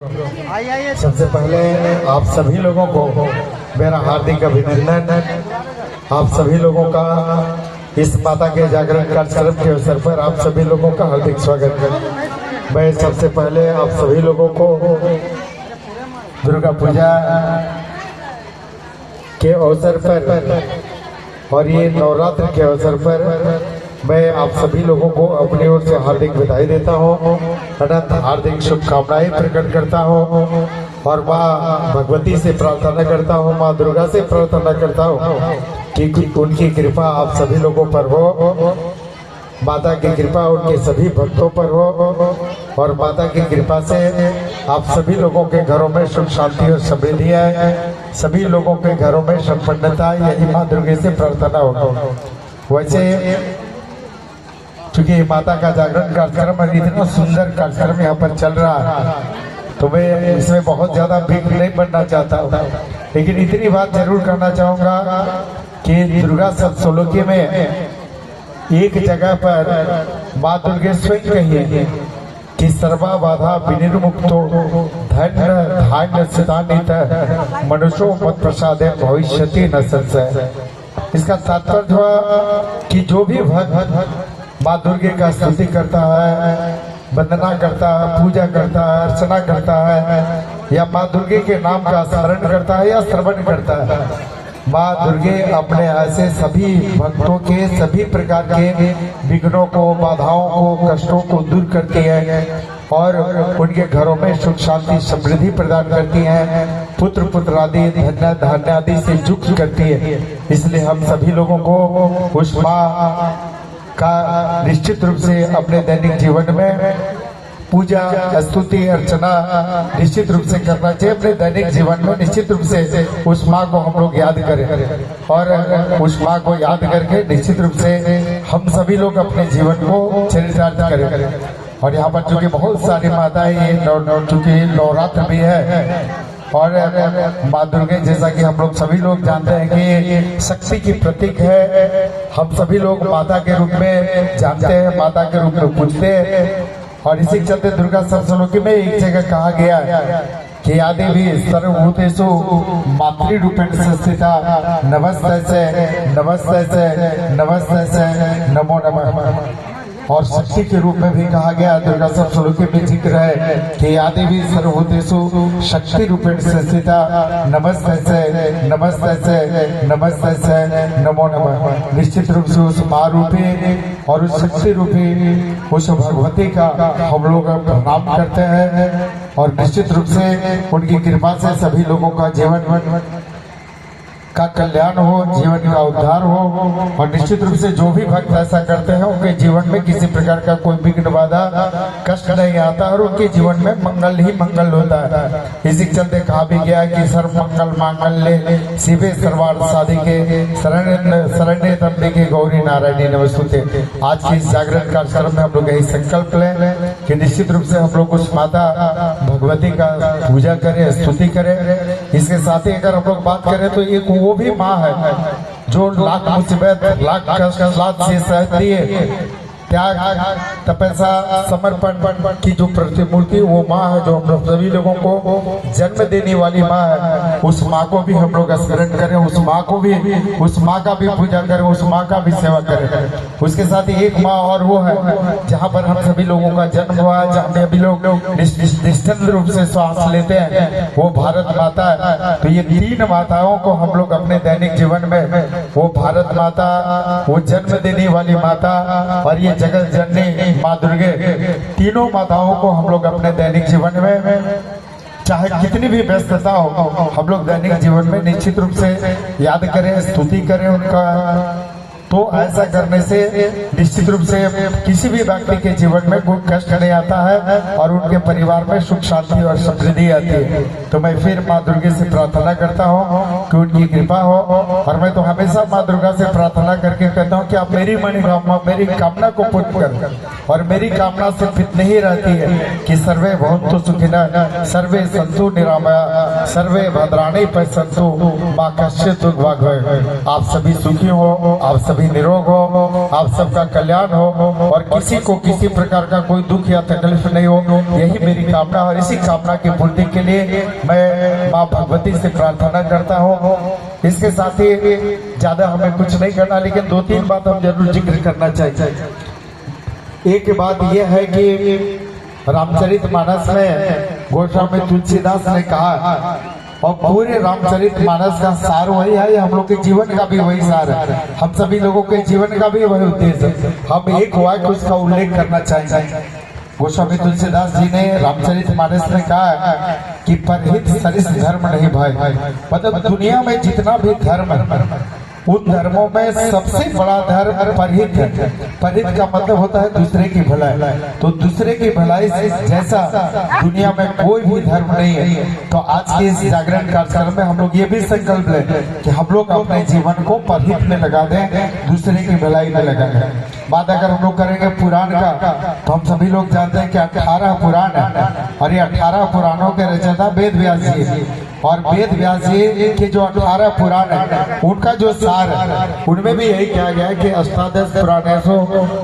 सबसे पहले आप सभी लोगों को मेरा हार्दिक अभिनंदन। आप सभी लोगों का इस माता के जागरण कार्यक्रम के अवसर पर आप सभी लोगों का हार्दिक स्वागत है। मैं सबसे पहले आप सभी लोगों को दुर्गा पूजा के अवसर पर और ये नवरात्र के अवसर पर मैं आप सभी लोगों को अपनी ओर से हार्दिक बधाई देता हूँ, अनंत हार्दिक शुभकामनाएं प्रकट करता हूँ और माँ भगवती से प्रार्थना करता हूँ, माँ दुर्गा से प्रार्थना करता हूँ कि उनकी कृपा आप सभी लोगों पर हो, माता की कृपा उनके सभी भक्तों पर हो और माता की कृपा से आप सभी लोगों के घरों में सुख शांति और समृद्धि है, सभी लोगों के घरों में संपन्नता, यही माँ दुर्गा से प्रार्थना होगा। वैसे क्योंकि माता का जागरण कार्यक्रम इतना सुंदर कार्यक्रम यहाँ पर चल रहा है तो मैं इसमें बहुत ज्यादा बिग नहीं बनना चाहता हूँ, लेकिन इतनी बात जरूर करना चाहूंगा कि दुर्गा सप्तशती में एक जगह पर माँ दुर्गा स्वयं कही है कि सर्वा बाधा विनिर्मुक्तो धन्य धान्य सितानित मनुष्यो मत प्रसादे भविष्यति न संशय। इसका तात्पर्य हुआ कि जो भी भक्त माँ दुर्गा का स्तुति करता है, वंदना करता है, पूजा करता है, अर्चना करता है या माँ दुर्गा के नाम का स्मरण करता है या श्रवण करता है, माँ दुर्गा अपने ऐसे सभी भक्तों के सभी प्रकार के विघ्नों को, बाधाओं को, कष्टों को दूर करती है और उनके घरों में सुख शांति समृद्धि प्रदान करती है, पुत्र पुत्र आदि धन्य धान्य आदि से युक्त करती है। इसलिए हम सभी लोगों को उस माँ का निश्चित रूप से अपने दैनिक जीवन में पूजा, स्तुति, अर्चना निश्चित रूप से करना चाहिए। अपने दैनिक जीवन में निश्चित रूप से उस माँ को हम लोग याद करें और उस माँ को याद करके निश्चित रूप से हम सभी लोग अपने जीवन को चरितार्थ करें। और यहाँ पर चूंकि बहुत सारी माताएं ये चूंकि नवरात्र भी है और माँ दुर्गा जैसा कि हम लोग सभी लोग जानते हैं कि ये शक्ति की प्रतीक है, हम सभी लोग माता के रूप में जानते हैं, माता के रूप में पूजते हैं। और इसी चलते दुर्गा सप्तशती में एक जगह कहा गया है कि आदि भी सर्वभूतेषु मातृरूपेण संस्थिता नमस्ते नमस्ते नमस्ते नमो नमः। और शक्ति के रूप में भी कहा गया दुर्गा सप्तशती में जिक्र है कि आदि भी सर्वभूतेषु शक्ति रूपेण संस्थिता नमस्ते नमस्ते नमस्ते नमो नमः। निश्चित रूप से उस माँ रूपी और उस शक्ति रूपी उस भगवती का हम लोग प्रणाम करते हैं और निश्चित रूप से उनकी कृपा से सभी लोगों का जीवन का कल्याण हो, जीवन का उद्धार हो और निश्चित रूप से जो भी भक्त ऐसा करते हैं उनके जीवन में किसी प्रकार का कोई विघ्न बाधा कष्ट नहीं आता और उनके जीवन में मंगल ही मंगल होता है। इसी चलते कहा भी गया कि सर्व मंगल मांगल्ये शिवे सर्वार्थ साधिके शरण्ये त्र्यंबके गौरी नारायणी नमोस्तुते। आज के इस जागरण कार्यक्रम में हम लोग यही संकल्प लें कि निश्चित रूप से हम लोग उस माता भगवती का पूजा करें, स्तुति करें। इसके साथ ही अगर हम लोग बात करें तो एक वो भी माँ है जो लाख मुसीबत, लाख कष्ट, लाख से सहती है, त्याग, तपस्या, समर्पण की जो प्रतिमूर्ति वो माँ है जो हम लोग सभी लोगों को जन्म देने वाली माँ है। उस माँ को भी हम लोग स्मरण करें, उस माँ का भी पूजा करें, उस माँ का भी सेवा करें। उसके साथ ही एक माँ और वो है जहाँ पर हम सभी लोगों का जन्म हुआ है, जहाँ पे अभी लोग निश्चित रूप से श्वास लेते हैं, वो भारत माता है। तो ये तीन माताओं को हम लोग अपने दैनिक जीवन में, वो भारत माता, वो जन्म देने वाली माता और ये जगत जननी माँ दुर्गा, तीनों माताओं को हम लोग अपने दैनिक जीवन में चाहे कितनी भी व्यस्तता हो हम लोग दैनिक जीवन में निश्चित रूप से याद करें, स्तुति करें उनका। तो ऐसा करने से निश्चित रूप से किसी भी व्यक्ति के जीवन में कोई कष्ट नहीं आता है और उनके परिवार में सुख शांति और समृद्धि आती है। तो मैं फिर माँ दुर्गा से प्रार्थना करता हूँ कि उनकी कृपा हो और मैं तो हमेशा माँ दुर्गा से प्रार्थना करके कहता हूँ कि आप मेरी मेरी कामना को पूर्ण करें। और मेरी कामना सिर्फ इतनी ही रहती है कि सर्वे भवन्तु सुखिनः, सर्वे सन्तु निरामया, सर्वे भद्राणि पश्यन्तु, माँ कश्चित् दुर्भाग्यः। आप सभी सुखी हो, आप सभी निरोग हो, आप सबका कल्याण हो और किसी को किसी प्रकार का कोई दुख या तकलीफ नहीं हो, यही मेरी कामना। और इसी कामना की पूर्ति के लिए मैं माँ भगवती से प्रार्थना करता हूँ। इसके साथ ही ज्यादा हमें कुछ नहीं करना, लेकिन 2-3 बात हम जरूर जिक्र करना चाहिए। एक बात यह है कि रामचरितमानस में गोस्वामी तुलसीदास ने कहा, और पूरे रामचरितमानस का सार वही है, हम लोग के जीवन का भी वही सार है, हम सभी लोगों के जीवन का भी वही उद्देश्य है। हम एक वाक्य उसका उल्लेख करना चाहेंगे। गोस्वामी तुलसीदास जी ने रामचरितमानस में कहा कि परहित सरिस धर्म नहीं भाई, मतलब दुनिया में जितना भी धर्म है उन धर्मों में सबसे बड़ा धर्म परहित है। परहित का मतलब होता है दूसरे की भलाई। तो दूसरे की भलाई से जैसा दुनिया में कोई भी धर्म नहीं है। तो आज के इस जागरण कार्यक्रम में हम लोग ये भी संकल्प लें कि हम लोग अपने जीवन को परहित में लगा दें, दूसरे की भलाई में लगा दें। बात अगर हम लोग करेंगे पुराण का, तो हम सभी लोग जानते हैं कि 18 पुराण है और ये 18 पुराणों के रचयिता वेद व्यास जी है। और वेद व्यास जी के जो 18 पुराण है उनका जो सार है उनमें भी यही कहा गया है कि अष्टादश पुराणेषु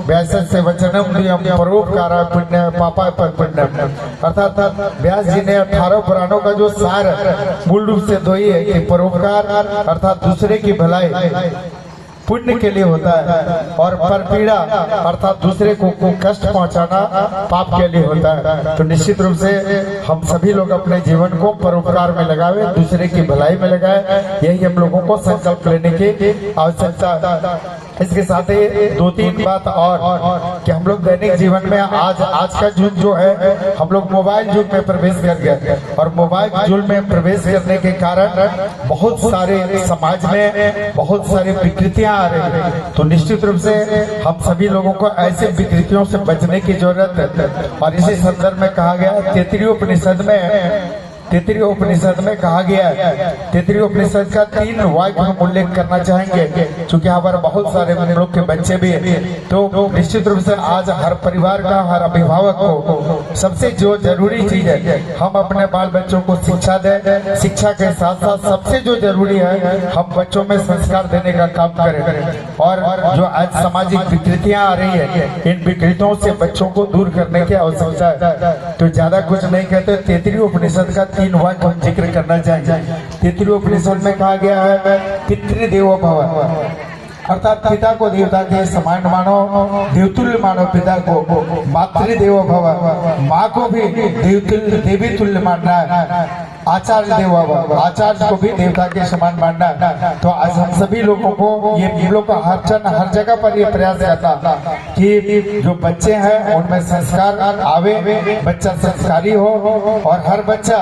व्यासस्य वचनम परोपकार पुण्य पापा पुण्यम, अर्थात व्यास जी ने 18 पुराणों का जो सार है मूल रूप से दो ही है कि परोपकार अर्थात दूसरे की भलाई पुण्य के लिए होता है, और परपीड़ा अर्थात दूसरे को कष्ट पहुंचाना पाप के लिए होता है। तो निश्चित रूप से हम सभी लोग अपने जीवन को परोपकार में लगावे, दूसरे की भलाई में लगाए, यही हम लोगों को संकल्प लेने की आवश्यकता। इसके साथ ही 2-3 बात और कि हम लोग दैनिक जीवन में आज का युग जो है हम लोग मोबाइल युग में प्रवेश कर गए, और मोबाइल युग में प्रवेश करने के कारण बहुत सारे समाज में बहुत सारी विकृतियां आ रही है। तो निश्चित रूप से हम सभी लोगों को ऐसे विकृतियों से बचने की जरूरत है। और इसी संदर्भ में कहा गया तैत्तिरीय उपनिषद में कहा गया है, तैत्तिरीय उपनिषद का 3 वाक्य हम उल्लेख करना चाहेंगे, क्योंकि यहाँ पर बहुत सारे हम लोग के बच्चे भी हैं। तो निश्चित रूप से आज हर परिवार का, हर अभिभावक को सबसे जो जरूरी चीज है हम अपने बाल बच्चों को शिक्षा दें। शिक्षा के साथ साथ सबसे जो जरूरी है हम बच्चों में संस्कार देने का काम करें। और जो आज सामाजिक विकृतियां आ रही है इन विकृतियों से बच्चों को दूर करने की आवश्यकता है। तो ज्यादा कुछ नहीं कहते, तैत्तिरीय उपनिषद का 3 वाक्य हम जिक्र करना चाहेंगे। तैत्तिरीय उपनिषद में कहा गया है पितृदेवो भव, अर्थात पिता को देवता के समान मानो, देवतुल्य मानो पिता को, मातृदेवो भव, माँ को भी देवी तुल्य मानना है, आचार्य देवो भव, आचार्य को भी देवता के समान मानना है। तो आज हम सभी लोगों को ये हम लोग का हर जगह पर ये प्रयास करता कि जो बच्चे हैं उनमें संस्कार आवे, बच्चा संस्कारी हो और हर बच्चा